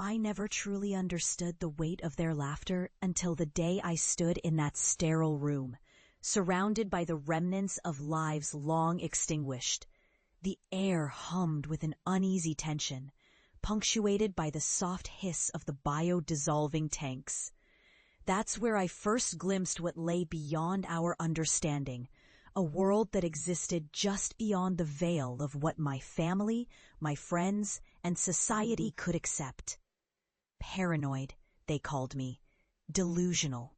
I never truly understood the weight of their laughter until the day I stood in that sterile room, surrounded by the remnants of lives long extinguished. The air hummed with an uneasy tension, punctuated by the soft hiss of the bio-dissolving tanks. That's where I first glimpsed what lay beyond our understanding, a world that existed just beyond the veil of what my family, my friends, and society could accept. Paranoid, they called me. Delusional.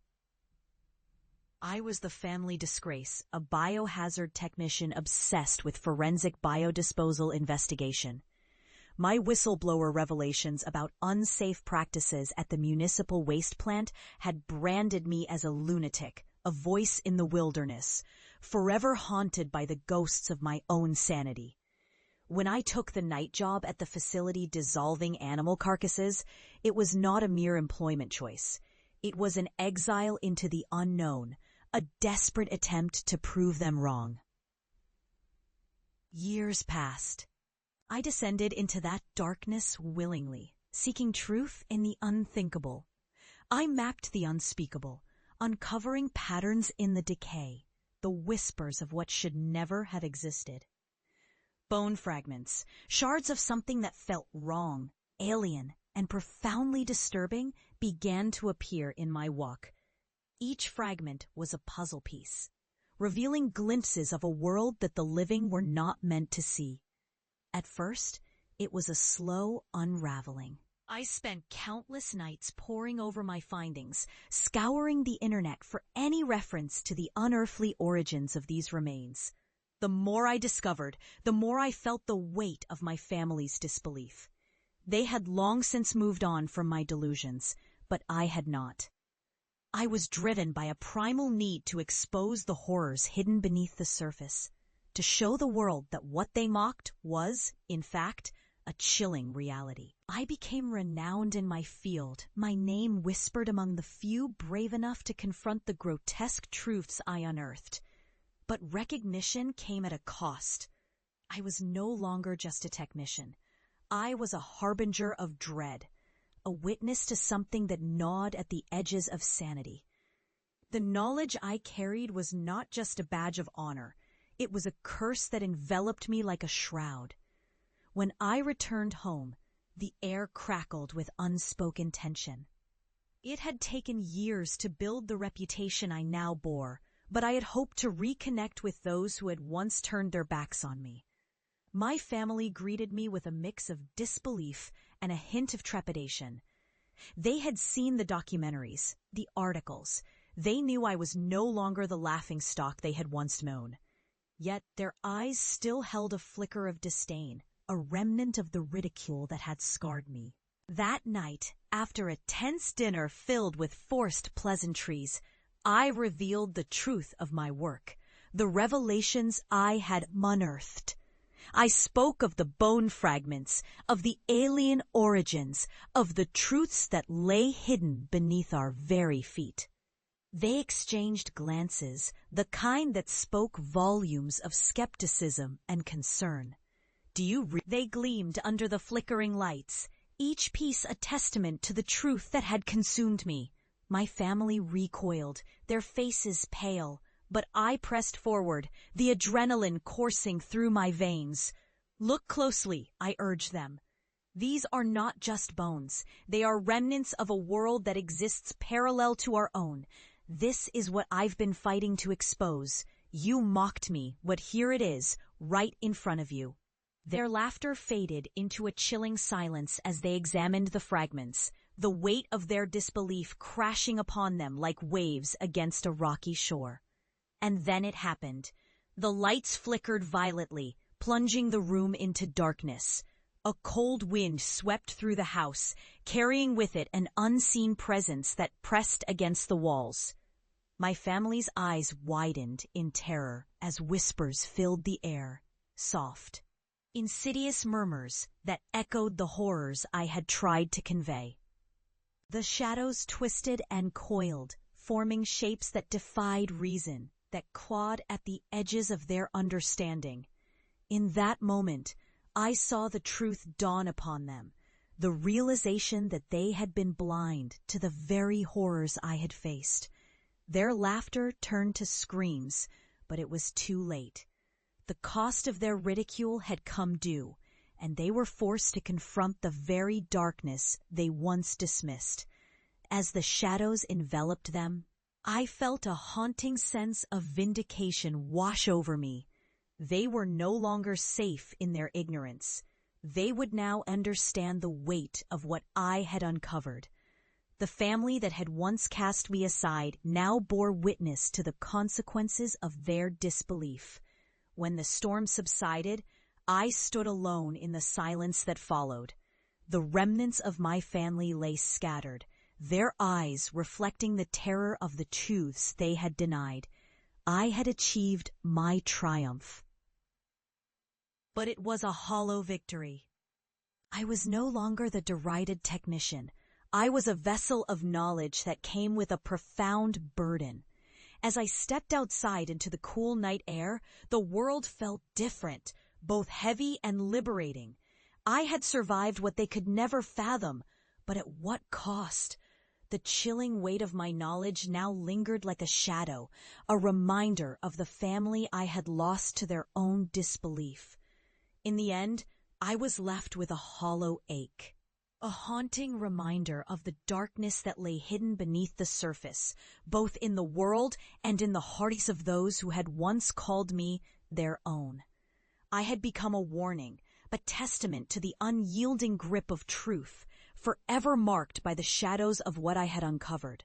I was the family disgrace, a biohazard technician obsessed with forensic biodisposal investigation. My whistleblower revelations about unsafe practices at the municipal waste plant had branded me as a lunatic, a voice in the wilderness, forever haunted by the ghosts of my own sanity. When I took the night job at the facility dissolving animal carcasses, it was not a mere employment choice. It was an exile into the unknown, a desperate attempt to prove them wrong. Years passed. I descended into that darkness willingly, seeking truth in the unthinkable. I mapped the unspeakable, uncovering patterns in the decay, the whispers of what should never have existed. Bone fragments, shards of something that felt wrong, alien, and profoundly disturbing, began to appear in my walk. Each fragment was a puzzle piece, revealing glimpses of a world that the living were not meant to see. At first, it was a slow unraveling. I spent countless nights poring over my findings, scouring the internet for any reference to the unearthly origins of these remains. The more I discovered, the more I felt the weight of my family's disbelief. They had long since moved on from my delusions, but I had not. I was driven by a primal need to expose the horrors hidden beneath the surface, to show the world that what they mocked was, in fact, a chilling reality. I became renowned in my field, my name whispered among the few brave enough to confront the grotesque truths I unearthed. But recognition came at a cost. I was no longer just a technician. I was a harbinger of dread, a witness to something that gnawed at the edges of sanity. The knowledge I carried was not just a badge of honor. It was a curse that enveloped me like a shroud. When I returned home, the air crackled with unspoken tension. It had taken years to build the reputation I now bore, but I had hoped to reconnect with those who had once turned their backs on me. My family greeted me with a mix of disbelief and a hint of trepidation. They had seen the documentaries, the articles. They knew I was no longer the laughingstock they had once known. Yet their eyes still held a flicker of disdain, a remnant of the ridicule that had scarred me. That night, after a tense dinner filled with forced pleasantries, I revealed the truth of my work, the revelations I had unearthed. I spoke of the bone fragments, of the alien origins, of the truths that lay hidden beneath our very feet. They exchanged glances, the kind that spoke volumes of skepticism and concern. They gleamed under the flickering lights, each piece a testament to the truth that had consumed me. My family recoiled, their faces pale, but I pressed forward, the adrenaline coursing through my veins. Look closely, I urged them. These are not just bones. They are remnants of a world that exists parallel to our own. This is what I've been fighting to expose. You mocked me, but here it is, right in front of you. Their laughter faded into a chilling silence as they examined the fragments, the weight of their disbelief crashing upon them like waves against a rocky shore. And then it happened. The lights flickered violently, plunging the room into darkness. A cold wind swept through the house, carrying with it an unseen presence that pressed against the walls. My family's eyes widened in terror as whispers filled the air, soft, insidious murmurs that echoed the horrors I had tried to convey. The shadows twisted and coiled, forming shapes that defied reason, that clawed at the edges of their understanding. In that moment, I saw the truth dawn upon them. the realization that they had been blind to the very horrors I had faced. Their laughter turned to screams, but it was too late. The cost of their ridicule had come due, and they were forced to confront the very darkness they once dismissed. As the shadows enveloped them, I felt a haunting sense of vindication wash over me. They were no longer safe in their ignorance. They would now understand the weight of what I had uncovered. The family that had once cast me aside now bore witness to the consequences of their disbelief. When the storm subsided, I stood alone in the silence that followed. The remnants of my family lay scattered, their eyes reflecting the terror of the truths they had denied. I had achieved my triumph. But it was a hollow victory. I was no longer the derided technician. I was a vessel of knowledge that came with a profound burden. As I stepped outside into the cool night air, the world felt different, both heavy and liberating. I had survived what they could never fathom, but at what cost? The chilling weight of my knowledge now lingered like a shadow, a reminder of the family I had lost to their own disbelief. In the end, I was left with a hollow ache, a haunting reminder of the darkness that lay hidden beneath the surface, both in the world and in the hearts of those who had once called me their own. I had become a warning, a testament to the unyielding grip of truth, forever marked by the shadows of what I had uncovered.